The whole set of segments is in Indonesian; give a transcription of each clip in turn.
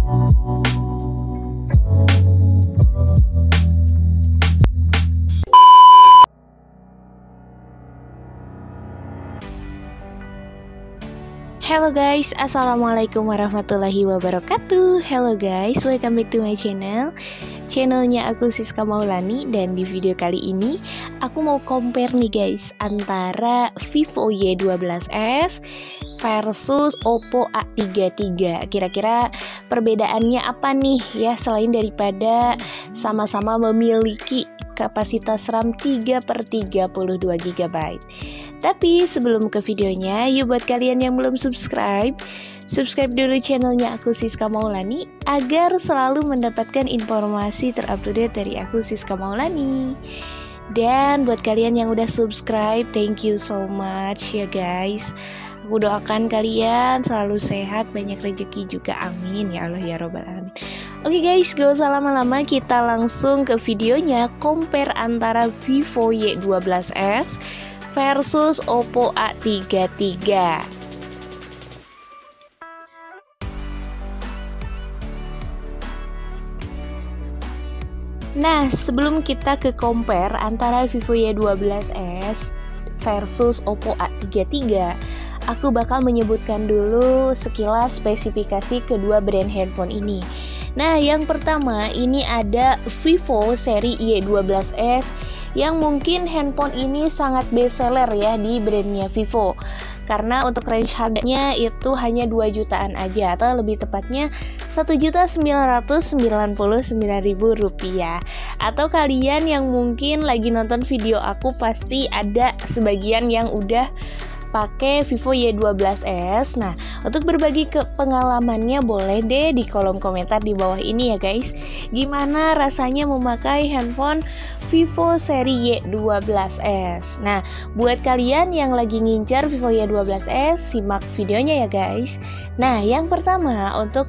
Halo guys, assalamualaikum warahmatullahi wabarakatuh. Hello guys, welcome back to my channelnya aku Siska Maulani. Dan di video kali ini aku mau compare nih guys antara Vivo Y12s versus Oppo A33. Kira-kira perbedaannya apa nih ya, selain daripada sama-sama memiliki kapasitas RAM 3/32 GB. Tapi sebelum ke videonya, yuk buat kalian yang belum subscribe dulu channelnya aku Siska Maulani agar selalu mendapatkan informasi terupdate dari aku Siska Maulani. Dan buat kalian yang udah subscribe, thank you so much ya guys. Aku doakan kalian selalu sehat, banyak rezeki juga, amin ya Allah ya Robbal Alamin. Oke guys, gak usah lama-lama, kita langsung ke videonya. Compare antara Vivo Y12s versus Oppo A33. Nah, sebelum kita ke compare antara Vivo Y12s versus Oppo A33, aku bakal menyebutkan dulu sekilas spesifikasi kedua brand handphone ini. Nah, yang pertama ini ada Vivo seri Y12s yang mungkin handphone ini sangat best seller ya di brandnya Vivo. Karena untuk range harganya itu hanya 2 jutaan aja, atau lebih tepatnya Rp1.999.000. Atau kalian yang mungkin lagi nonton video aku pasti ada sebagian yang udah pakai Vivo Y12s. Nah, untuk berbagi pengalamannya boleh deh di kolom komentar di bawah ini ya guys. Gimana rasanya memakai handphone Vivo seri Y12s. Nah, buat kalian yang lagi ngincar Vivo Y12s, simak videonya ya guys. Nah, yang pertama untuk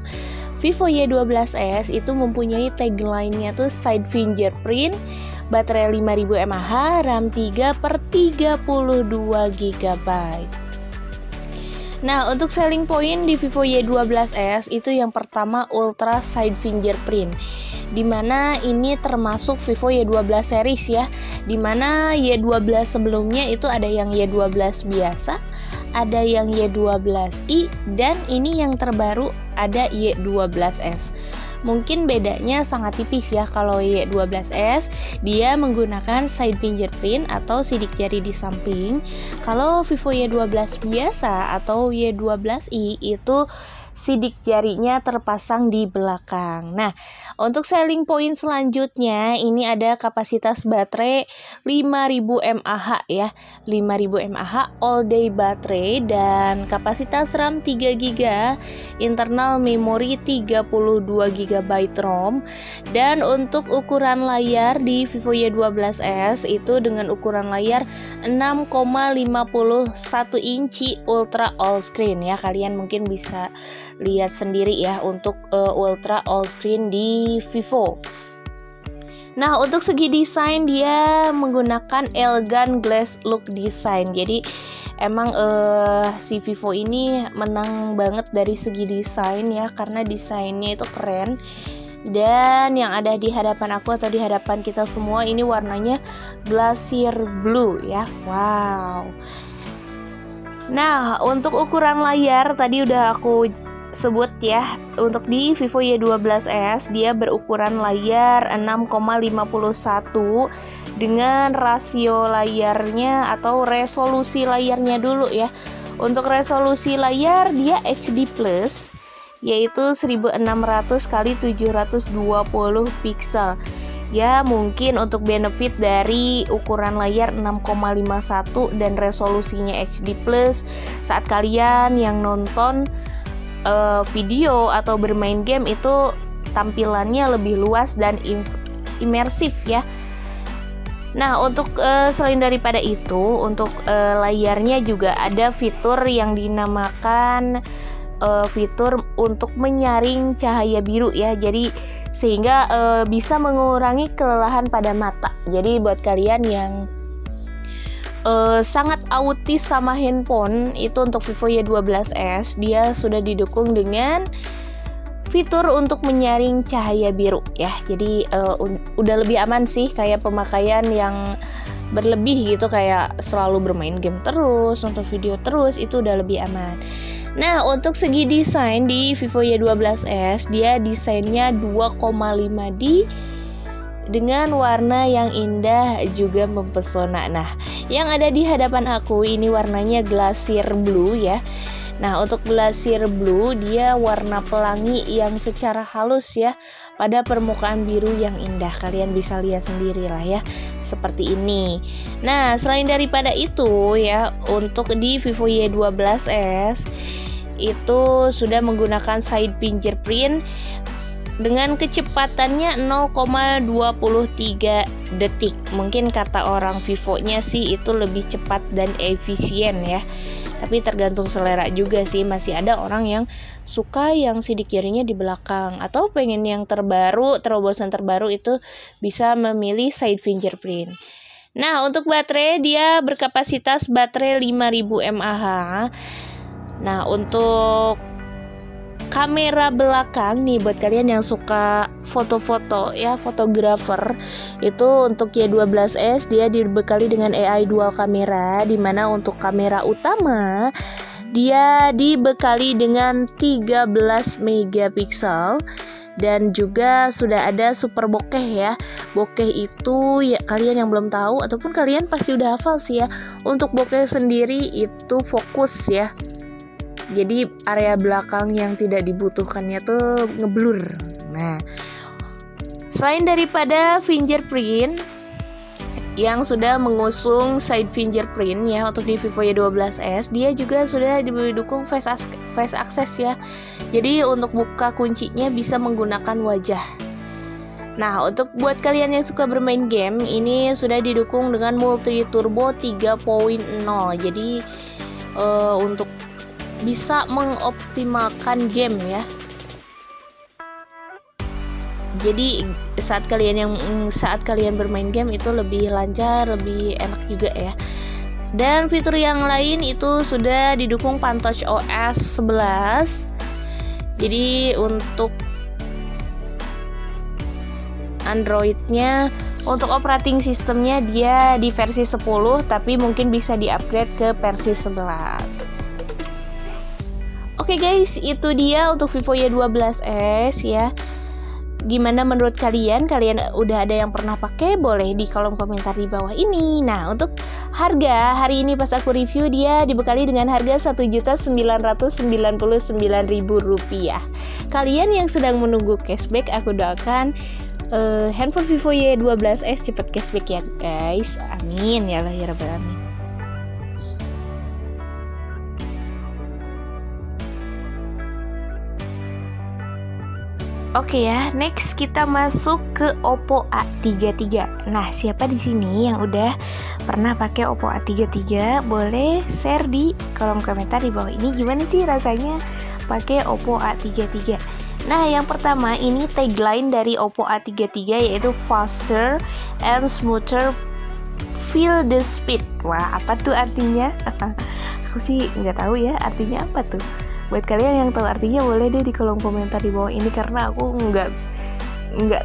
Vivo Y12s itu mempunyai tagline-nya tuh side fingerprint, baterai 5000 mAh, RAM 3/32 GB. Nah, untuk selling point di Vivo Y12s itu yang pertama ultra side fingerprint, dimana ini termasuk Vivo Y12 series ya, dimana Y12 sebelumnya itu ada yang Y12 biasa, ada yang Y12i, dan ini yang terbaru ada Y12s. Mungkin bedanya sangat tipis ya. Kalau Y12s dia menggunakan side fingerprint atau sidik jari di samping. Kalau Vivo Y12 biasa atau Y12i itu sidik jarinya terpasang di belakang. Nah, untuk selling point selanjutnya ini ada kapasitas baterai 5000 mAh ya. 5000 mAh all day baterai dan kapasitas RAM 3 GB, internal memori 32 GB ROM. Dan untuk ukuran layar di Vivo Y12s itu dengan ukuran layar 6,51 inci ultra all screen ya. Kalian mungkin bisa lihat sendiri ya untuk ultra all screen di Vivo. Nah, untuk segi desain dia menggunakan elegan glass look design. Jadi emang si Vivo ini menang banget dari segi desain ya, karena desainnya itu keren. Dan yang ada di hadapan aku atau di hadapan kita semua ini warnanya glacier blue ya. Wow. Nah, untuk ukuran layar tadi udah aku sebut ya. Untuk di Vivo Y12s dia berukuran layar 6,51 dengan rasio layarnya atau resolusi layarnya dulu ya. Untuk resolusi layar dia HD plus, yaitu 1600 x 720 pixel. Ya, mungkin untuk benefit dari ukuran layar 6,51 dan resolusinya HD plus, saat kalian yang nonton video atau bermain game itu tampilannya lebih luas dan imersif ya. Nah, untuk selain daripada itu, untuk layarnya juga ada fitur yang dinamakan fitur untuk menyaring cahaya biru ya. Jadi sehingga bisa mengurangi kelelahan pada mata. Jadi buat kalian yang sangat autis sama handphone, itu untuk Vivo Y12s dia sudah didukung dengan fitur untuk menyaring cahaya biru ya. Jadi udah lebih aman sih, kayak pemakaian yang berlebih gitu, kayak selalu bermain game terus, nonton video terus, itu udah lebih aman. Nah, untuk segi desain di Vivo Y12s, dia desainnya 2,5D dengan warna yang indah juga mempesona. Nah, yang ada di hadapan aku ini warnanya Glacier Blue ya. Nah, untuk Glacier Blue dia warna pelangi yang secara halus ya pada permukaan biru yang indah. Kalian bisa lihat sendiri lah ya, seperti ini. Nah, selain daripada itu ya, untuk di Vivo Y12s itu sudah menggunakan side fingerprint dengan kecepatannya 0,23 detik. Mungkin kata orang Vivo-nya sih itu lebih cepat dan efisien ya. Tapi tergantung selera juga sih. Masih ada orang yang suka yang sidik jarinya di belakang, atau pengen yang terbaru, terobosan terbaru itu bisa memilih side fingerprint. Nah, untuk baterai dia berkapasitas baterai 5000 mAh. Nah, untuk kamera belakang nih, buat kalian yang suka foto-foto ya, fotografer, itu untuk Y12s dia dibekali dengan AI dual kamera, dimana untuk kamera utama dia dibekali dengan 13 megapiksel. Dan juga sudah ada super bokeh ya. Bokeh itu ya, kalian yang belum tahu ataupun kalian pasti udah hafal sih ya, untuk bokeh sendiri itu fokus ya. Jadi area belakang yang tidak dibutuhkannya tuh ngeblur. Nah, selain daripada fingerprint yang sudah mengusung side fingerprint ya untuk di Vivo Y12s, dia juga sudah didukung face access ya. Jadi untuk buka kuncinya bisa menggunakan wajah. Nah, untuk buat kalian yang suka bermain game, ini sudah didukung dengan multi turbo 3.0. Jadi untuk bisa mengoptimalkan game ya. Jadi saat kalian bermain game itu lebih lancar, lebih enak juga ya. Dan fitur yang lain itu sudah didukung PanTouch OS 11. Jadi untuk Androidnya, untuk operating sistemnya dia di versi 10, tapi mungkin bisa di-upgrade ke versi 11. Oke guys, itu dia untuk Vivo Y12s ya. Gimana menurut kalian? Kalian udah ada yang pernah pakai? Boleh di kolom komentar di bawah ini. Nah, untuk harga hari ini pas aku review dia dibekali dengan harga Rp1.999.000. Kalian yang sedang menunggu cashback, aku doakan handphone Vivo Y12s cepat cashback ya guys. Amin ya Allah ya rabbal alamin. Oke ya, next kita masuk ke Oppo A33. Nah, siapa di sini yang udah pernah pakai Oppo A33? Boleh share di kolom komentar di bawah ini, gimana sih rasanya pakai Oppo A33. Nah, yang pertama ini tagline dari Oppo A33 yaitu faster and smoother, feel the speed. Wah, apa tuh artinya? Aku sih nggak tahu ya artinya apa tuh. Buat kalian yang tahu artinya boleh deh di kolom komentar di bawah ini, karena aku nggak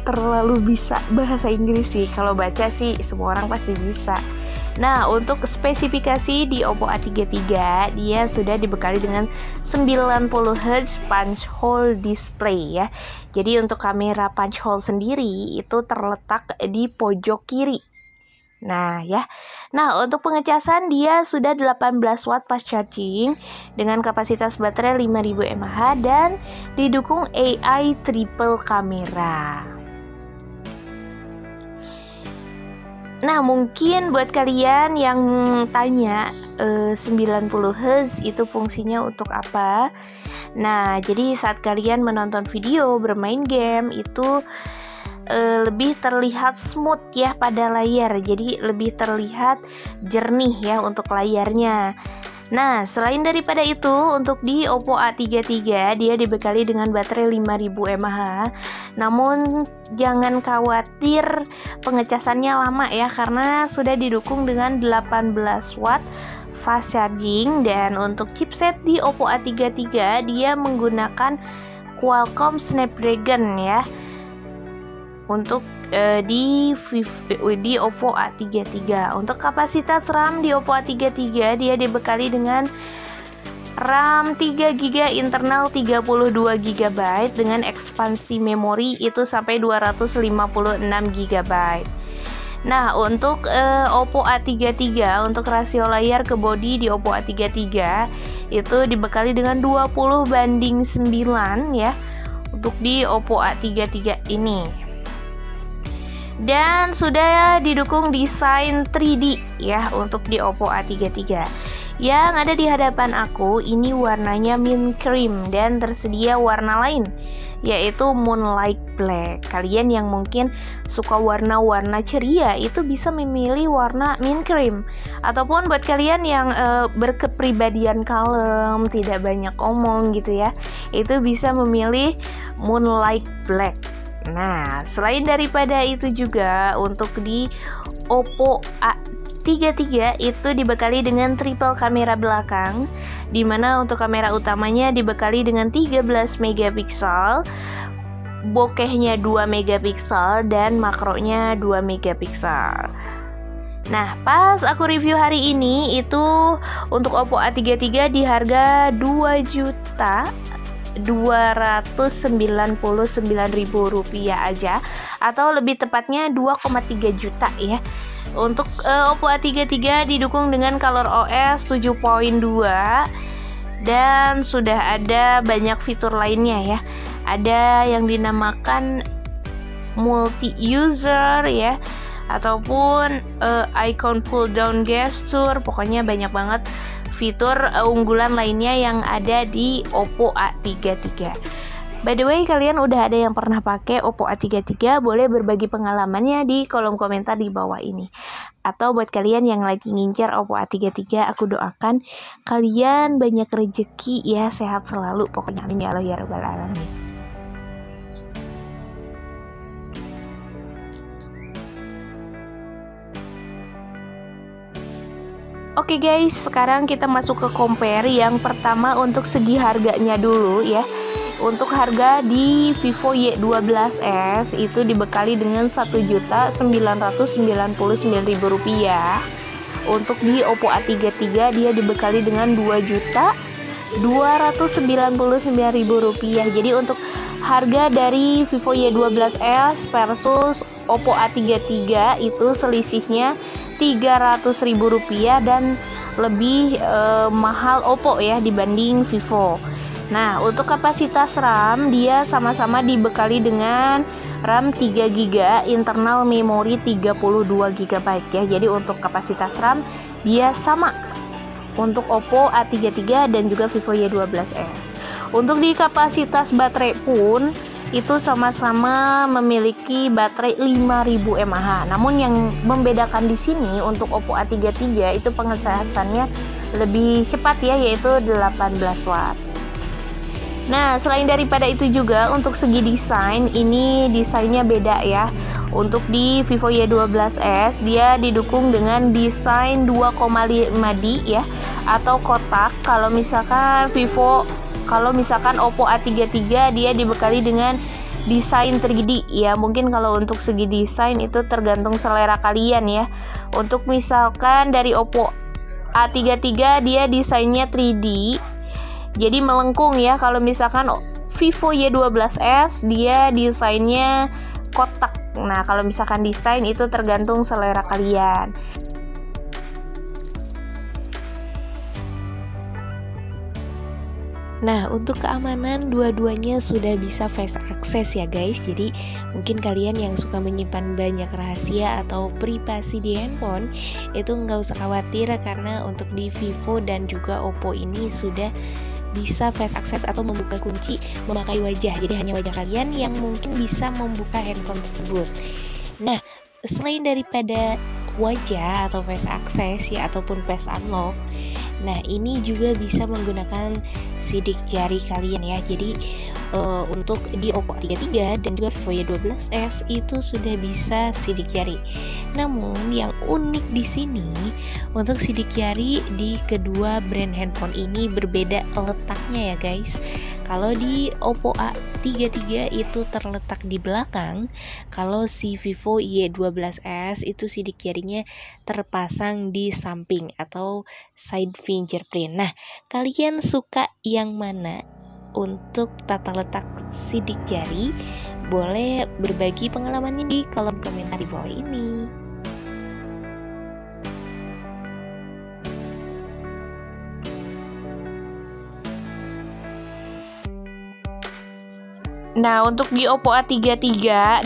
terlalu bisa bahasa Inggris sih. Kalau baca sih semua orang pasti bisa. Nah, untuk spesifikasi di Oppo A33 dia sudah dibekali dengan 90Hz punch hole display ya. Jadi untuk kamera punch hole sendiri itu terletak di pojok kiri. Nah ya, nah untuk pengecasan dia sudah 18 watt fast charging dengan kapasitas baterai 5000 mAh dan didukung AI triple kamera. Nah, mungkin buat kalian yang tanya 90Hz itu fungsinya untuk apa? Nah, jadi saat kalian menonton video, bermain game itu lebih terlihat smooth ya pada layar, jadi lebih terlihat jernih ya untuk layarnya. Nah, selain daripada itu, untuk di Oppo A33 dia dibekali dengan baterai 5000 mAh. Namun jangan khawatir pengecasannya lama ya, karena sudah didukung dengan 18 watt fast charging. Dan untuk chipset di Oppo A33 dia menggunakan Qualcomm Snapdragon ya. Untuk di Oppo A33. Untuk kapasitas RAM di Oppo A33 dia dibekali dengan RAM 3GB internal 32GB dengan ekspansi memori itu sampai 256GB. Nah, untuk Oppo A33 untuk rasio layar ke bodi di Oppo A33 itu dibekali dengan 20:9 ya untuk di Oppo A33 ini. Dan sudah didukung desain 3D ya untuk di Oppo A33. Yang ada di hadapan aku ini warnanya mint cream dan tersedia warna lain yaitu Moonlight Black. Kalian yang mungkin suka warna-warna ceria itu bisa memilih warna mint cream. Ataupun buat kalian yang berkepribadian kalem, tidak banyak omong gitu ya, itu bisa memilih Moonlight Black. Nah, selain daripada itu juga untuk di Oppo A33 itu dibekali dengan triple kamera belakang, dimana untuk kamera utamanya dibekali dengan 13 megapiksel, bokehnya 2 megapiksel dan makronya 2 megapiksel. Nah, pas aku review hari ini itu untuk Oppo A33 di harga Rp2.299.000 aja, atau lebih tepatnya 2,3 juta ya. Untuk Oppo A33 didukung dengan ColorOS 7.2 dan sudah ada banyak fitur lainnya ya. Ada yang dinamakan multi user ya, ataupun icon pull down gesture. Pokoknya banyak banget fitur unggulan lainnya yang ada di Oppo A33. By the way, kalian udah ada yang pernah pakai Oppo A33? Boleh berbagi pengalamannya di kolom komentar di bawah ini. Atau buat kalian yang lagi ngincer Oppo A33, aku doakan kalian banyak rezeki ya, sehat selalu. Pokoknya amin ya Allah ya rabbal alamin. Oke guys, sekarang kita masuk ke compare. Yang pertama untuk segi harganya dulu ya. Untuk harga di Vivo Y12s itu dibekali dengan Rp1.999.000. Untuk di Oppo A33 dia dibekali dengan Rp2.299.000. Jadi untuk harga dari Vivo Y12s versus Oppo A33 itu selisihnya Rp300.000 dan lebih mahal Oppo ya dibanding Vivo. Nah, untuk kapasitas RAM dia sama-sama dibekali dengan RAM 3GB, internal memori 32GB ya. Jadi untuk kapasitas RAM dia sama untuk Oppo A33 dan juga Vivo Y12s. Untuk di kapasitas baterai pun itu sama-sama memiliki baterai 5000 mAh. Namun yang membedakan di sini untuk Oppo A33 itu pengecasannya lebih cepat ya, yaitu 18 watt. Nah, selain daripada itu juga untuk segi desain, ini desainnya beda ya. Untuk di Vivo Y12s dia didukung dengan desain 2,5D ya, atau kotak. Kalau misalkan Oppo A33 dia dibekali dengan desain 3D ya. Mungkin kalau untuk segi desain itu tergantung selera kalian ya. Untuk misalkan dari Oppo A33 dia desainnya 3D, jadi melengkung ya. Kalau misalkan Vivo Y12s dia desainnya kotak. Nah, kalau misalkan desain itu tergantung selera kalian. Nah, untuk keamanan dua-duanya sudah bisa face access ya guys. Jadi mungkin kalian yang suka menyimpan banyak rahasia atau privasi di handphone itu nggak usah khawatir, karena untuk di Vivo dan juga Oppo ini sudah bisa face access atau membuka kunci memakai wajah. Jadi hanya wajah kalian yang mungkin bisa membuka handphone tersebut. Nah, selain daripada wajah atau face access ya, ataupun face unlock, nah ini juga bisa menggunakan sidik jari kalian ya. Jadi untuk di Oppo A33 dan juga Vivo Y12s itu sudah bisa sidik jari. Namun yang unik di sini untuk sidik jari di kedua brand handphone ini berbeda letaknya ya guys. Kalau di Oppo A33 itu terletak di belakang, kalau si Vivo Y12s itu sidik jarinya terpasang di samping atau side fingerprint. Nah, kalian suka yang mana untuk tata letak sidik jari? Boleh berbagi pengalamannya di kolom komentar di bawah ini. Nah, untuk di Oppo A33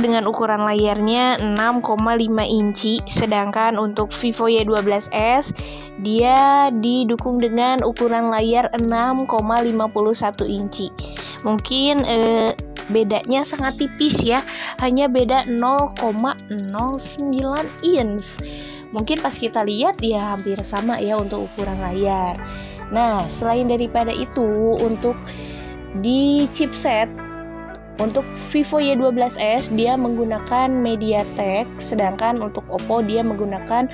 dengan ukuran layarnya 6,5 inci, sedangkan untuk Vivo Y12s dia didukung dengan ukuran layar 6,51 inci. Mungkin bedanya sangat tipis ya, hanya beda 0,09 inch. Mungkin pas kita lihat ya hampir sama ya untuk ukuran layar. Nah, selain daripada itu, untuk di chipset, untuk Vivo Y12s dia menggunakan MediaTek, sedangkan untuk Oppo dia menggunakan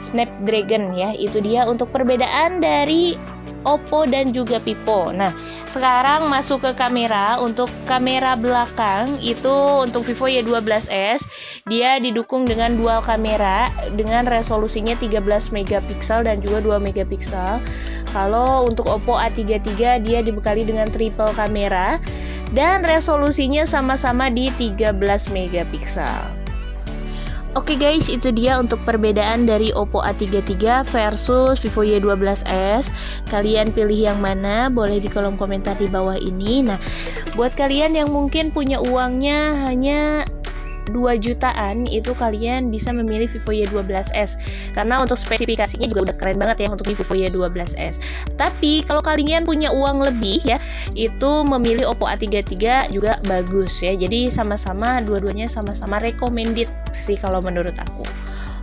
Snapdragon ya. Itu dia untuk perbedaan dari Oppo dan juga Vivo. Nah, sekarang masuk ke kamera. Untuk kamera belakang itu untuk Vivo Y12s dia didukung dengan dual kamera dengan resolusinya 13 megapiksel dan juga 2 megapiksel. Kalau untuk Oppo A33 dia dibekali dengan triple kamera dan resolusinya sama-sama di 13 megapiksel. Oke guys, itu dia untuk perbedaan dari Oppo A33 versus Vivo Y12s. Kalian pilih yang mana? Boleh di kolom komentar di bawah ini. Nah, buat kalian yang mungkin punya uangnya hanya 2 jutaan, itu kalian bisa memilih Vivo Y12s karena untuk spesifikasinya juga udah keren banget ya untuk di Vivo Y12s. Tapi kalau kalian punya uang lebih ya, itu memilih Oppo A33 juga bagus ya. Jadi sama-sama, dua-duanya sama-sama recommended sih kalau menurut aku.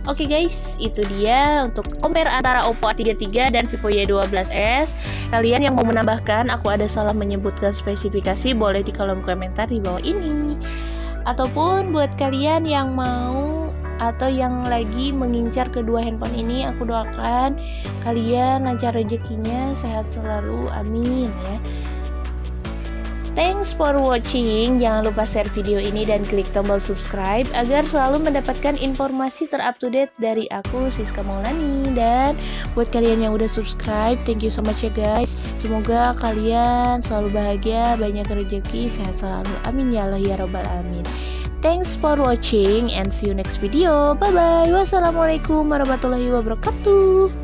Oke guys, itu dia untuk compare antara Oppo A33 dan Vivo Y12s. Kalian yang mau menambahkan, aku ada salah menyebutkan spesifikasi, boleh di kolom komentar di bawah ini. Ataupun buat kalian yang mau atau yang lagi mengincar kedua handphone ini, aku doakan kalian lancar rezekinya, sehat selalu, amin ya. Thanks for watching. Jangan lupa share video ini dan klik tombol subscribe agar selalu mendapatkan informasi terupdate dari aku, Siska Maulani. Dan buat kalian yang udah subscribe, thank you so much ya guys. Semoga kalian selalu bahagia, banyak rezeki, sehat selalu, amin ya Allah ya robbal alamin. Thanks for watching and see you next video. Bye bye. Wassalamualaikum warahmatullahi wabarakatuh.